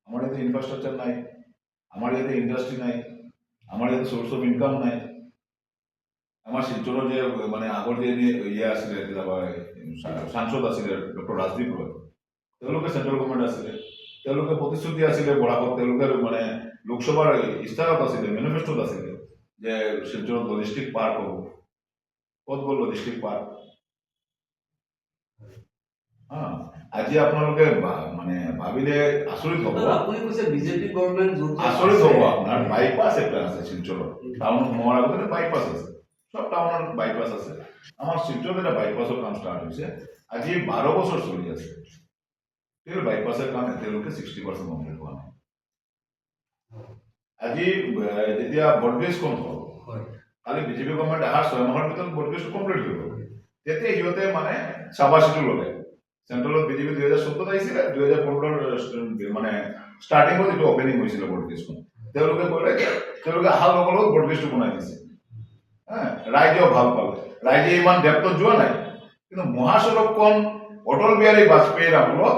আমাৰ ইয়াতে ইনফ্ৰাষ্ট্ৰাকচাৰ নাই, আমাৰ ইয়াতে ইণ্ডাষ্ট্ৰি নাই, আমাৰ ইয়াতে চ'ৰ্চ অফ ইনকাম নাই। আমাৰ শিলচৰৰ যে মানে আগৰ যে ইয়ে আছিলে সাংসদ আছিলে ডক্টৰ ৰাজদীপ ৰয়, তেওঁলোকে চেণ্ট্ৰেল গভৰ্ণমেণ্ট আছিলে, তেওঁলোকে প্ৰতিশ্ৰুতি আছিলে বৰাকত, তেওঁলোকে মানে লোকসভাৰ ইস্তাহাৰত আছিলে, মেনিফেষ্টোত আছিলে যে শিলচৰত লজিষ্টিক পাৰ্ক হ'ব। ক'ত গ'ল লজিষ্টিক পাৰ্ক? আজি আপোনালোকে মানে ভাবিলে আচৰিত হ'ব, আচৰিত হ'ব আপোনাৰ বাইপাছ এটা আছে শিলচৰত, টাউনত সোমোৱাৰ আগতে বাইপাছ আছে, সব টাউনত বাইপাছ আছে। আমাৰ শিলচৰত এটা বাইপাছৰ কাম ষ্টাৰ্ট হৈছে, আজি 12 বছৰ চলি আছে, কিন্তু বাইপাছৰ কাম এতিয়ালৈকে 60% কমপ্লিট হোৱা নাই। আজি যেতিয়া বৰ্ডগেজখন হ'ল, কালি বিজেপি গভৰ্ণমেণ্ট অহাৰ 6 মাহৰ ভিতৰত বৰ্ডগেজটো কমপ্লিট হৈ গ'ল। তেতিয়া সিহঁতে মানে চাবাচিটো ল'লে। চেণ্ট্ৰেলত বিজেপি 2014 আহিছিলে, 2015 মানে ষ্টাৰ্টিঙত এইটো অপেনিং হৈছিলে বৰ্ডগেজখন। তেওঁলোকে ক'লে তেওঁলোকে অহাৰ লগে লগে বৰ্ডগেজটো বনাই দিছে। ৰাইজেও ভাল পালে, ৰাইজে ইমান ডেপ্থত যোৱা নাই, কিন্তু মহাসড়কখন অটল বিহাৰী বাজপেয়ীৰ আমলত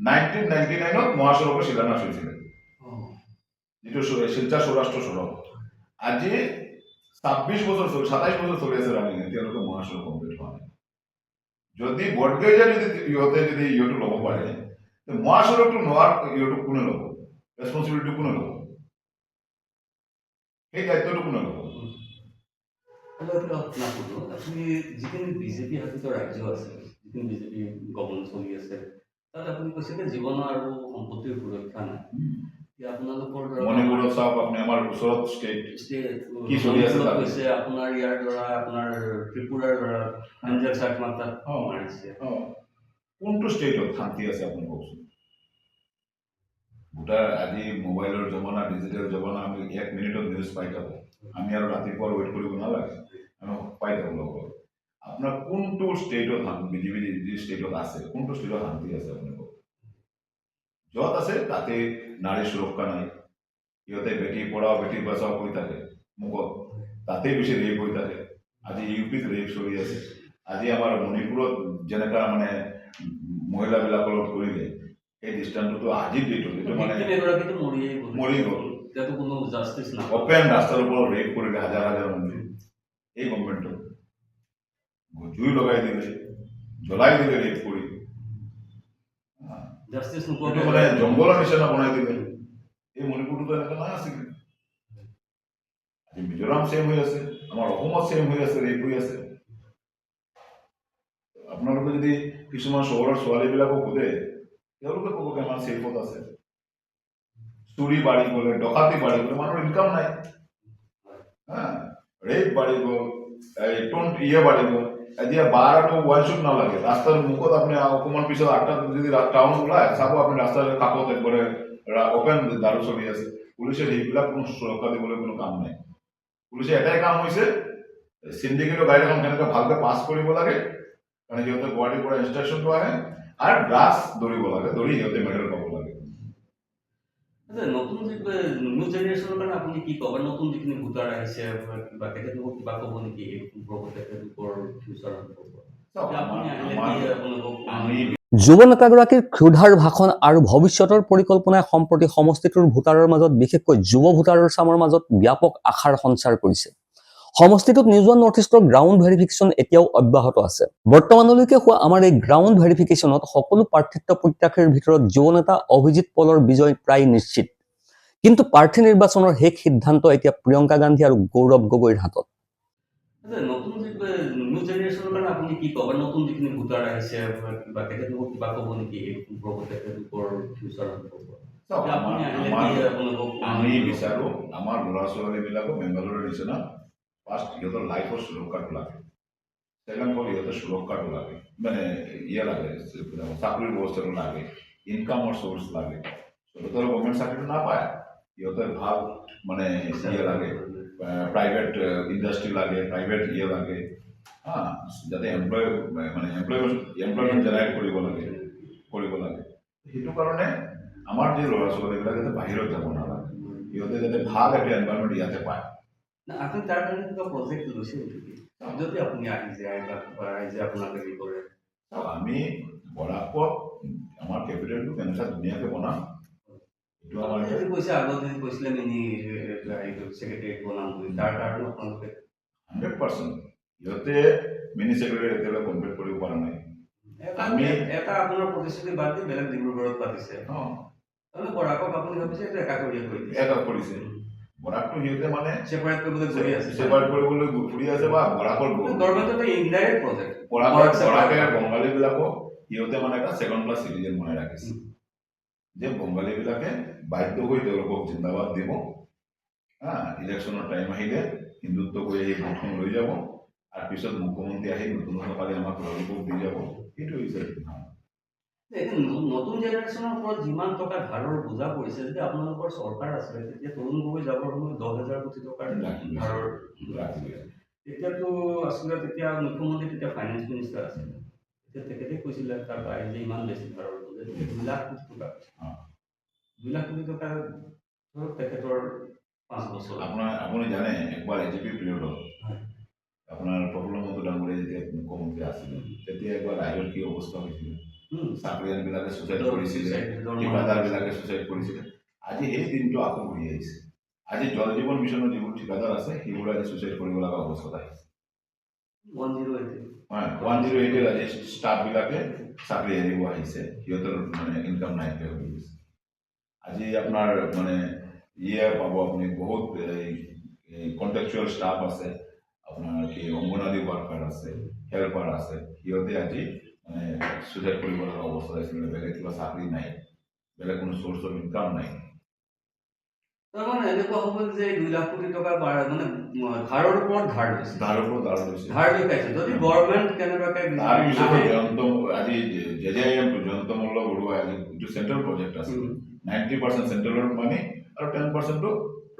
1999ত মহাসড়কৰ শিলান্যাস হৈছিলে, যিটো শিলচৰ সৌৰাষ্ট্ৰ সড়ক। আজি 26 বছৰ 27 বছৰ চলি আছে ৰানিং, এতিয়ালৈকে মহাসড়ক কমপ্লিট হোৱা নাই। যদি বৰ্ডগেজে যদি ইহঁতে যদি ইহঁতো ল'ব পাৰে, মহাসড়কটো নোৱাৰ ইহঁতো কোনে ল'ব, ৰেছপনচিবিলিটি কোনে ল'ব, সেই দায়িত্বটো কোনে ল'ব? আপুনি যিখিনি বিজেপি শাসিত ৰাজ্য আছে, যিখিনি বিজেপি গভৰ্ণমেণ্ট চলি আছে, তাত আপুনি কৈছে যে জীৱন আৰু সম্পত্তিৰ সুৰক্ষা নাই। আপোনালোকৰ মণিপুৰত চাওক, আপুনি আমাৰ ওচৰত ষ্টেট কি চলি আছে তাত কৈছে, আপোনাৰ ইয়াৰ দ্বাৰা আপোনাৰ ত্ৰিপুৰাৰ দ্বাৰা মাৰিছে। কোনটো ষ্টেটত শান্তি আছে আপুনি কওকচোন? ভোটাৰ আজি মোবাইলৰ জমানা, ডিজিটেল জমানা, আমি 1 মিনিটত নিউজ পাই থাকোঁ। আমি আৰু ৰাতিপুৱা ৱেইট কৰিব নালাগে, আমি পাই থাকোঁ লগত। আপোনাৰ কোনটো ষ্টেটত বিজেপি যি ষ্টেটত আছে, কোনটো ষ্টেটত শান্তি আছে আপুনি কওক? য'ত আছে তাতে নাৰী সুৰক্ষা নাই, সিহঁতে বেটি পঢ়াও বেটি বচাও হৈ থাকে মুখত, তাতেই বেছি ৰেপ হৈ থাকে। আজি ইউপিত ৰেপ চলি আছে, আজি আমাৰ মণিপুৰত যেনেকা মানে মহিলাবিলাকৰ লগত কৰিলে, সেই দৃষ্টান্তটো আজিৰ ডেটত এইটো মানে মৰি গ'ল, অপেন ৰাস্তাৰ ওপৰত ৰেপ কৰিলে হাজাৰ হাজাৰ মানুহ। এই গভৰ্ণমেণ্টত জুই লগাই দিলে, জ্বলাই দিলে ৰেপ কৰি, মানে জংঘলৰ নিচিনা বনাই দিলে। এই মণিপুৰটোতো এনেকুৱা নাছিলে। আজি মিজোৰাম ছেম হৈ আছে, আমাৰ অসমত ছেম হৈ আছে, ৰেপ হৈ আছে। আপোনালোকে যদি কিছুমান চহৰৰ ছোৱালীবিলাকক সোধে, তেওঁলোকে ক'ব আমাৰ ছেফত আছে। চুৰি বাঢ়ি গ'লে, ডকাতি বাঢ়ি গ'লে, মানুহৰ ইনকাম নাই, ৰেপ বাঢ়ি গ'ল, বাঢ়ি গ'ল। এতিয়া বাৰ আৰু ওৱান শ্বুট নালাগে, ৰাস্তাৰ মুখত আপুনি অকণমান পিছত 8টাত যদি টাউন ওলায় চাব, আপুনি ৰাস্তাৰ কাষত একবাৰে অপেন দাৰু চলি আছে। পুলিচে সেইবিলাক কোনো সুৰক্ষা দিবলৈ কোনো কাম নাই। পুলিচে এটাই কাম হৈছে, চিণ্ডিকেটৰ গাড়ী এখন কেনেকৈ ভালকৈ পাছ কৰিব লাগে, কাৰণ সিহঁতে গুৱাহাটীৰ পৰা ইনষ্ট্ৰাকশ্যনটো আহে, আৰু গ্লাছ ধৰিব লাগে, ধৰি সিহঁতে মেডেল পাব লাগে। নতুন নিউ জেনেৰেশ্যনৰ কাৰণে আপুনি কি ক'ব? নতুন যিখিনি ভোটাৰ আহিছে, কিবা তেখেতলোকক কিবা ক'ব নেকি তেখেতলোকৰ ফিউচাৰ? যুৱ নেতাগৰাকীৰ ক্ষুধাৰ ভাষণ আৰু ভৱিষ্যতৰ পৰিকল্পনাই সম্প্ৰতি সমষ্টিটোৰ ভোটাৰৰ মাজত, বিশেষকৈ যুৱ ভোটাৰৰ চামৰ মাজত ব্যাপক আশাৰ সঞ্চাৰ কৰিছে। সমষ্টিটোত নিউজ ওৱান নৰ্থ ইষ্টৰ গ্ৰাউণ্ড ভেৰিফিকেশ্যন এতিয়াও অব্যাহত আছে। বৰ্তমানলৈকে হোৱা আমাৰ এই গ্ৰাউণ্ড ভেৰিফিকেশ্যনত সকলো প্ৰাৰ্থিত্ব প্ৰত্যাশীৰ ভিতৰত যুৱ নেতা অভিজিৎ পলৰ বিজয় প্ৰায় নিশ্চিত। কিন্তু প্ৰাৰ্থী নিৰ্বাচনৰ শেষ সিদ্ধান্ত এতিয়া প্ৰিয়ংকা গান্ধী আৰু গৌৰৱ গগৈৰ হাতত। নতুন নিউ জেনেৰেশ্যনৰ কাৰণে আপুনি কি ক'ব? নতুন যিখিনি ভোটাৰ আহিছে, কিবা তেখেতলোকক কিবা ক'ব নেকি তেখেতলোকৰ ফিউচাৰ? আমি বিচাৰোঁ আমাৰ ল'ৰা ছোৱালীবিলাকক বেংগালুৰুৰ নিচিনা ফাৰ্ষ্ট সিহঁতৰ লাইফৰ সুৰক্ষাটো লাগে, ছেকেণ্ড হ'ল সিহঁতৰ সুৰক্ষাটো লাগে, মানে লাগে চাকৰিৰ ব্যৱস্থাটো লাগে, ইনকামৰ চ'ৰ্চ লাগে। সিহঁতৰ গভৰ্ণমেণ্ট চাকৰিটো নাপায়, সিহঁতে ভাল মানে ইয়ে লাগে, প্ৰাইভেট ইণ্ডাষ্ট্ৰি লাগে, প্ৰাইভেট ইয়ে লাগে, যাতে এমপ্লয়মেণ্ট জেনেৰেট কৰিব লাগে। সেইটো কাৰণে আমাৰ যি ল'ৰা ছোৱালীবিলাক যাতে বাহিৰত যাব নালাগে, সিহঁতে যাতে ভাল এটা এনভাইৰনমেণ্ট ইয়াতে পায়। না, আপুনি তাৰ কাৰণে কিবা প্ৰজেক্ট লৈছে নেকি? যদি আপুনি আহি যায় বা ৰাইজে আপোনাক হেৰি কৰে। চাওক, আমি বৰাকত আমাৰ কেপিটেলটো কেনেকুৱা ধুনীয়াকৈ বনাম, এইটো আমাৰ যদি কৈছে আগত যদি কৈছিলে মিনি ছেক্ৰেটেৰিয়েট বনাম বুলি, তাৰ কাৰণে আপোনালোকে 100% সিহঁতে মিনি ছেক্ৰেটাৰী এতিয়ালৈ কমপ্লিট কৰিব পৰা নাই। এটা আপোনাৰ প্ৰতিশ্ৰুতি বাদ দি বেলেগ ডিব্ৰুগড়ত পাতিছে। তাৰমানে বৰাকক আপুনি ভাবিছে এইটো একাষৰীয়া কৰি দিছে। এটা কৰিছে বৰাকটো সিহঁতে মানে ছেপাৰেট কৰিবলৈ ঘূৰি আছে। ছেপাৰেট কৰিবলৈ ঘূৰি আছে বা বৰাকৰ গভৰ্ণমেণ্টৰ ইনডাইৰেক্ট প্ৰজেক্ট। বৰাকে বঙালীবিলাকক সিহঁতে মানে এটা ছেকেণ্ড ক্লাছ চিটিজেন বনাই ৰাখিছে, যে বঙালীবিলাকে বাধ্য হৈ তেওঁলোকক জিন্দাবাদ দিব, ইলেকশ্যনৰ টাইম আহিলে হিন্দুত্ব কৰি আহি ভোটখন লৈ যাব, আৰু পিছত মুখ্যমন্ত্ৰী আহি নতুন টকালে আমাক ললিপপ দি যাব। সেইটো হৈছে নতুন জেনেৰেশ্যনৰ ওপৰত যিমান টকা ধাৰৰ বোজা পৰিছে, যদি আপোনালোকৰ চৰকাৰ আছিলে তেতিয়া তৰুণ গগৈ যাবৰ সময়ত 10,000 কোটি টকাৰ ধাৰৰ তেতিয়াতো আছিলে, তেতিয়া মুখ্যমন্ত্ৰী তেতিয়া ফাইনেন্স মিনিষ্টাৰ আছিলে, তেতিয়া তেখেতে কৈছিলে তাৰ ৰাইজে ইমান বেছি ধাৰৰ বোজা 2 লাখ কোটি টকা, 2 লাখ কোটি টকা ধৰক তেখেতৰ 5 বছৰ। আপুনি জানে একবাৰ এজিপি পিৰিয়ডত আপোনাৰ প্ৰফুল্ল মহন্ত ডাঙৰীয়া যেতিয়া মুখ্যমন্ত্ৰী আছিলে, তেতিয়া একবাৰ ৰাইজৰ কি অৱস্থা হৈছিলে, চাকৰিয়ালবিলাকে ছুইচাইড কৰিছিলে, ঠিকাদাৰবিলাকে ছুইচাইড কৰিছিলে। আজি সেই দিনটো আকৌ ঘূৰি আহিছে। আজি জল জীৱন মিছনৰ যিবোৰ ঠিকাদাৰ আছে সেইবোৰ আজি ছুইচাইড কৰিব লগা অৱস্থাত আহিছে। 108 আজি ষ্টাফবিলাকে চাকৰি এৰিব আহিছে, সিহঁতৰ মানে ইনকাম নাইকিয়া হৈ গৈছে। আজি আপোনাৰ মানে ইয়ে পাব আপুনি বহুত কণ্টেকচুৱেল ষ্টাফ আছে, আপোনাৰ কি অংগনৱাড়ী ৱাৰ্কাৰ আছে, হেল্পাৰ আছে, সিহঁতে আজি মানে ছুইচাইড কৰিব লগা অৱস্থা হৈছিল। বেলেগ কিবা চাকৰি নাই, বেলেগ কোনো চ'ৰ্চ অফ ইনকাম নাই। তাৰমানে এনেকুৱা হ'ব যে 2 লাখ কোটি টকা মানে ধাৰৰ ওপৰত ধাৰ লৈছে। ধাৰ লৈ পাইছে। যদি গভৰ্ণমেণ্ট কেনেবাকে তাৰপিছত আজি JJIM জয়ন্ত মল্ল বৰুৱা আজি যিটো চেণ্ট্ৰেল প্ৰজেক্ট আছে, 90% চেণ্ট্ৰেলৰ মানি আৰু 10%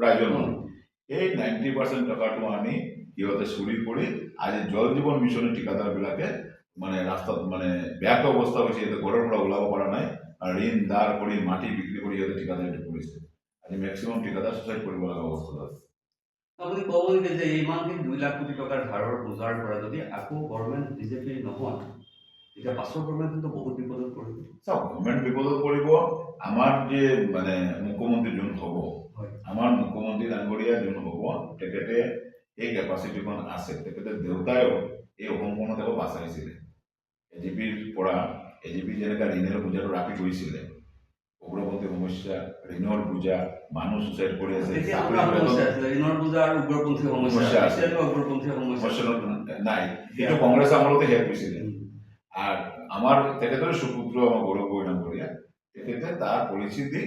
ৰাইজৰ মানি, এই 90% টকাটো আনি সিহঁতে চুৰি কৰি আজি জল জীৱন মিছনৰ ঠিকাদাৰবিলাকে মানে ৰাস্তাত মানে বেয়াকৈ অৱস্থা হৈছে, সিহঁতে ঘৰৰ পৰা ওলাব পৰা নাই, আৰু ঋণ দাৰ কৰি মাটি বিক্ৰী কৰি সিহঁতে ঠিকাদাৰী কৰিছে। আজি মেক্সিমাম ঠিকাদাৰ ছুইচাইড কৰিব লগা অৱস্থা আছে। আপুনি ক'ব নেকি যে ইমানখিনি 2 লাখ কোটি টকাৰ ধাৰৰ বোজাৰ পৰা যদি আকৌ গভৰ্ণমেণ্ট বিজেপি নহয়, তেতিয়া পাছৰ গভৰ্ণমেণ্ট কিন্তু বহুত বিপদত পৰিব। চাওক, গভৰ্ণমেণ্ট বিপদত পৰিব। আমাৰ যে মানে মুখ্যমন্ত্ৰী যোন হ'ব, আমাৰ মুখ্যমন্ত্ৰী ডাঙৰীয়া যোন হ'ব, তেখেতে এই কেপাচিটিখন আছে। তেখেতে দেউতাইও এই অসমখনত আকৌ বাচাইছিলে। এজিপিৰ পৰা এজিপি যেনেকৈ ঋণৰ বোজাটো ৰাখি গৈছিলে, উগ্ৰপন্থী সমস্যা, ঋণৰ বোজা, মানুহ ছুইচাইড কৰি আছে, ঋণৰ বোজা আৰু উগ্ৰপন্থী সমস্যা নাই, সেইটো কংগ্ৰেছ আমলতে শেষ হৈছিলে। আৰ আমাৰ তেখেতেৰ সুপুত্ৰ আমাৰ গৌৰৱ গগৈ ডাঙৰীয়া, তেখেতে তাৰ পলিচি দি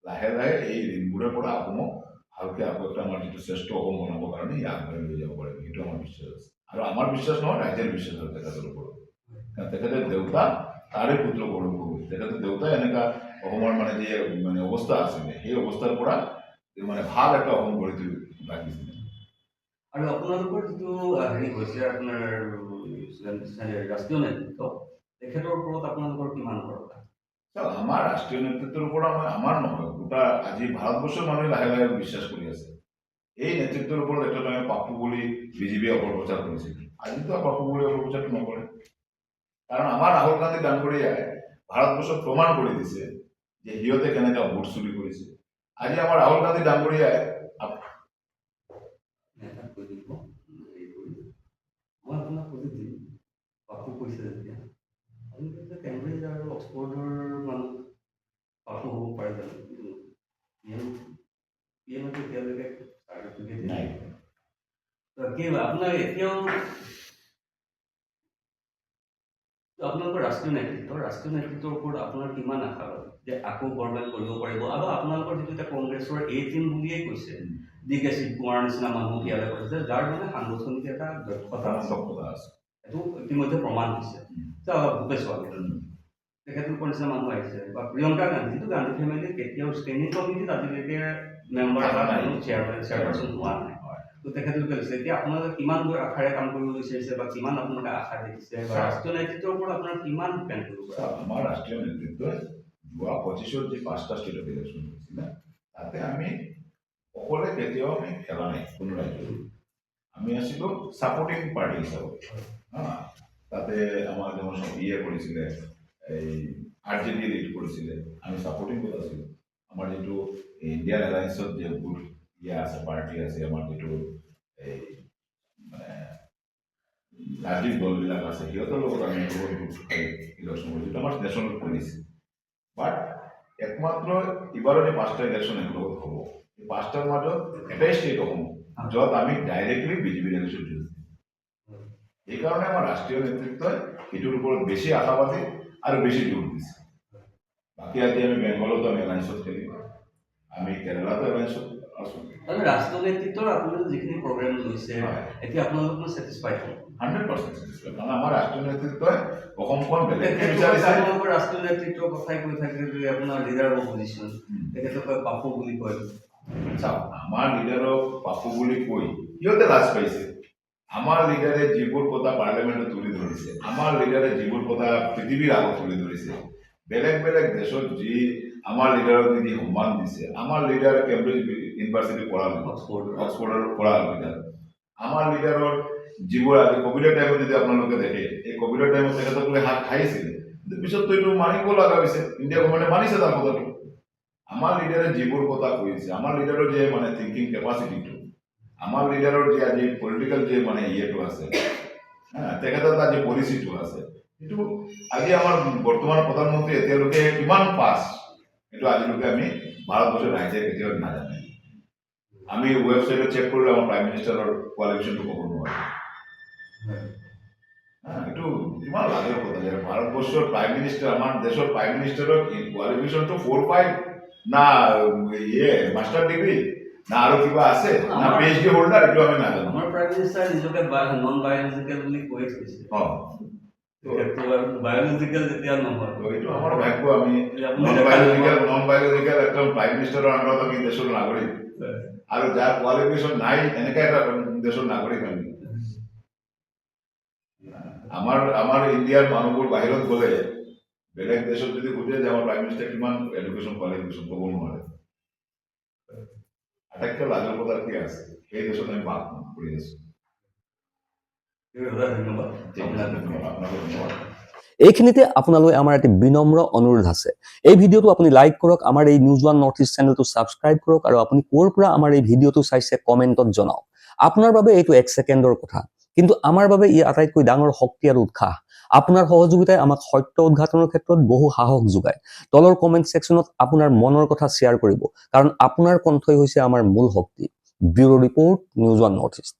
লাহে লাহে এই ঋণবোৰৰ পৰা অসমক ভালকৈ আকৌ একটা আমাৰ যিটো শ্ৰেষ্ঠ অসম বনাবৰ কাৰণে ই আগবাঢ়ি লৈ যাব পাৰিব, সেইটো আমাৰ বিশ্বাস আছে। আৰু আমাৰ বিশ্বাস নহয়, ৰাইজৰ বিশ্বাস আছে তেখেতৰ ওপৰত। কাৰণ তেখেতৰ দেউতা তাৰে পুত্ৰ গৌৰৱ গগৈ, তেখেতৰ দেউতাই এনেকুৱা অসমৰ মানে যি মানে অৱস্থা আছিলে, সেই অৱস্থাৰ পৰা মানে ভাল এটা অসম গঢ়ি তুলি ৰাখিছিলে। আৰু আপোনালোকৰ যিটো হেৰি হৈছে আপোনাৰ ৰাষ্ট্ৰীয় নেতৃত্ব, তেখেতৰ ওপৰত আপোনালোকৰ কিমান ভৰসা? আমাৰ ৰাষ্ট্ৰীয় নেতৃত্বৰ ওপৰত আমাৰ নহয়, গোটা আজি ভাৰতবৰ্ষৰ মানুহে লাহে লাহে বিশ্বাস কৰি আছে। এই নেতৃত্বৰ ওপৰত এটা টাইমে পাপ্পু বুলি বিজেপিয়ে অপপ্ৰচাৰ কৰিছিল, আজিতো পাপ্পু বুলি অপপ্ৰচাৰটো নকৰে। কাৰণ আমাৰ ৰাহুল গান্ধী ডাঙৰীয়াই ভাৰতবৰ্ষক প্ৰমাণ কৰি দিছে যে সিহঁতে কেনেকৈ ভোট চুৰি কৰিছে। আজি আমাৰ ৰাহুল গান্ধী ডাঙৰীয়াই মই আপোনাক সুধি দিম, পাপ্পু কৈছে যেতিয়া আপুনি কেম্ব্ৰিজ আৰু অক্সফৰ্ডৰ মানুহ পাপ্পু হ'ব পাৰে জানো? এতিয়ালৈকে চাৰ্টিফিকেট নাই। আপোনাৰ এতিয়াও আপোনালোকৰ ৰাষ্ট্ৰীয় নেতৃত্বৰ ওপৰত আপোনাৰ কিমান আশা যে আকৌ গভৰ্ণমেণ্ট কৰিব পাৰিব? আৰু আপোনালোকৰ যিটো এতিয়া কংগ্ৰেছৰ A-team বুলিয়েই কৈছে, DK শিৱকুমাৰ নিচিনা মানুহ ইয়ালৈ কৈছে, যাৰ মানে সাংগঠনিক এটা দক্ষতা আছে, এইটো ইতিমধ্যে প্ৰমাণ হৈছে। ভূপেশ বাগেল তেখেতলোকৰ নিচিনা মানুহ আহিছে বা প্ৰিয়ংকা গান্ধীটো গান্ধী ফেমিলিৰ কেতিয়াও স্টেণ্ডিং কমিটিত আজিলৈকে মেম্বাৰ বা চেয়াৰপাৰ্চন হোৱা নাই। তো তেখেতলোকে লৈছে এতিয়া আপোনালোকে কিমান দূৰ আশাৰে কাম কৰিব বিচাৰিছে বা কিমান আপোনালোকে আশা দেখিছে বা ৰাষ্ট্ৰীয় নেতৃত্বৰ ওপৰত আপোনাৰ কিমান ডিপেণ্ড কৰিব পাৰে? আমাৰ ৰাষ্ট্ৰীয় নেতৃত্বই যোৱা 25ত যি 5টা ষ্টেটত ইলেকশ্যন হৈছিলে তাতে আমি অকলে কেতিয়াও আমি খেলা নাই কোনো ৰাজ্যত। আমি আছিলোঁ ছাপৰ্টিং পাৰ্টি হিচাপত। তাতে আমাৰ যেমন ইয়ে কৰিছিলে এই RJD লিড কৰিছিলে, আমি ছাপৰ্টিং গোট আছিলোঁ। আমাৰ যিটো ইণ্ডিয়ান এলায়েন্সত যে গোট ইয়ে আছে পাৰ্টি আছে, আমাৰ যিটো এই মানে ৰাজনৈতিক দলবিলাক আছে সিহঁতৰ লগত আমি ইলেকশ্যন কৰিছোঁ, আমাৰ নেশ্যনেল পলিচি। বাট একমাত্ৰ এইবাৰৰ যে 5টা ইলেকশ্যন একেলগত হ'ব, এই 5টাৰ মাজত এটাই ষ্টেট অসম য'ত আমি ডাইৰেক্টলি বিজেপিৰ ইলেকশ্যন দিছোঁ। সেইকাৰণে আমাৰ ৰাষ্ট্ৰীয় নেতৃত্বই এইটোৰ ওপৰত বেছি আশাবাদী আৰু বেছি জোৰ দিছে। বাকী আজি আমি বেংগলতো আমি এলায়েন্সত খেলিম, আমি কেৰালাতো এলায়েন্সত আছোঁ। ৰাষ্ট্ৰীয় নেতৃত্বৰ আপোনালোকে যিখিনি প্ৰগ্ৰেম লৈছে এতিয়া আপোনালোক ছেটিছফাইড হ'ব? 100% ছেটিছফাইড। কাৰণ আমাৰ ৰাষ্ট্ৰীয় নেতৃত্বই অসমখন বেলেগ ৰাষ্ট্ৰীয় নেতৃত্বৰ কথাই কৈ থাকে যে আপোনাৰ লিডাৰ অপজিশ্যন তেখেতলোকে পাপু বুলি কয়। চাওক, আমাৰ লিডাৰক পাপু বুলি কৈ সিহঁতে লাজ পাইছে। আমাৰ লিডাৰে যিবোৰ কথা পাৰ্লিয়ামেণ্টত তুলি ধৰিছে, আমাৰ লিডাৰে যিবোৰ কথা পৃথিৱীৰ আগত তুলি ধৰিছে, বেলেগ বেলেগ দেশত যি আমাৰ লিডাৰক যি সন্মান দিছে, আমাৰ লিডাৰ কেম্ব্ৰিজ ইউনিভাৰ্চিটি পঢ়া অক্সফৰ্ডৰ পঢ়া লিডাৰ, আমাৰ লিডাৰৰ যিবোৰ আজি কভিডৰ টাইমত যদি আপোনালোকে দেখে, এই কভিডৰ টাইমত তেখেতসকলে হাত খাইছিলে, কিন্তু পিছততো এইটো মানিব লগা হৈছে। ইণ্ডিয়া গভৰ্ণমেণ্টে মানিছে তাৰ কথাটো। আমাৰ লিডাৰে যিবোৰ কথা কৈছে, আমাৰ লিডাৰৰ যে মানে থিংকিং কেপাচিটিটো, আমাৰ লিডাৰৰ যে আজি পলিটিকেল যে মানে ইয়েটো আছে, তেখেতৰ আজি পলিচিটো আছে, সেইটো আজি আমাৰ বৰ্তমান প্ৰধানমন্ত্ৰী এতিয়ালৈকে কিমান পাছ এইটো আজিলৈকে আমি ভাৰতবৰ্ষৰ ৰাইজে কেতিয়াও নাজানে। আমি ৱেবছাইটত চেক কৰিলে আমাৰ প্ৰাইম মিনিষ্টাৰৰ কোৱালিফিকেশ্যনটো ক'ব নোৱাৰোঁ। এইটো কিমান লাজৰ কথা যে ভাৰতবৰ্ষৰ প্ৰাইম মিনিষ্টাৰ, আমাৰ দেশৰ প্ৰাইম মিনিষ্টাৰৰ কোৱালিফিকেশ্যনটো 4-5 না ইয়ে মাষ্টাৰ ডিগ্ৰী না আৰু কিবা আছে না PhD হোল্ডাৰ, এইটো আমি নাজানো। আমাৰ প্ৰাইম মিনিষ্টাৰ নিজকে নন বায়'লজিকেল বুলি কৈ থৈছে। বায়'লজিকেল যেতিয়া নহয়, এইটো আমাৰ ভাগ্য। আমি নন বায়'লজিকেল একদম প্ৰাইম মিনিষ্টাৰৰ আণ্ডাৰত আমি দেশৰ নাগৰিক, আৰু যাৰ কোৱালিফিকেশ্যন নাই এনেকৈ এটা দেশৰ নাগৰিক আমি। আমাৰ ইণ্ডিয়াৰ মানুহবোৰ বাহিৰত গ'লে বেলেগ দেশত যদি সোধে যে আমাৰ প্ৰাইম মিনিষ্টাৰ কিমান এডুকেশ্যন কোৱালিফিকেশ্যন, ক'ব নোৱাৰে। আটাইতকৈ লাজৰ কথা কি আছে, সেই দেশত আমি বাস কৰি আছোঁ। এইখিনিতে আপোনালৈ আমাৰ এটি বিনম্ৰ অনুৰোধ আছে। এই ভিডিঅ'টো আপুনি লাইক কৰক, আমাৰ এই নিউজ ওৱান নৰ্থ ইষ্ট চেনেলটো ছাবস্ক্ৰাইব কৰক, আৰু আপুনি ক'ৰ পৰা আমাৰ এই ভিডিঅ'টো চাইছে কমেণ্টত জনাওক। আপোনাৰ বাবে এইটো 1 ছেকেণ্ডৰ কথা, কিন্তু আমাৰ বাবে ই আটাইতকৈ ডাঙৰ শক্তি আৰু উৎসাহ। আপোনাৰ সহযোগিতাই আমাক সত্য উদ্ঘাটনৰ ক্ষেত্ৰত বহু সাহস যোগায়। তলৰ কমেণ্ট ছেকশ্যনত আপোনাৰ মনৰ কথা শ্বেয়াৰ কৰিব, কাৰণ আপোনাৰ কণ্ঠই হৈছে আমাৰ মূল শক্তি। Bureau report, news one north east.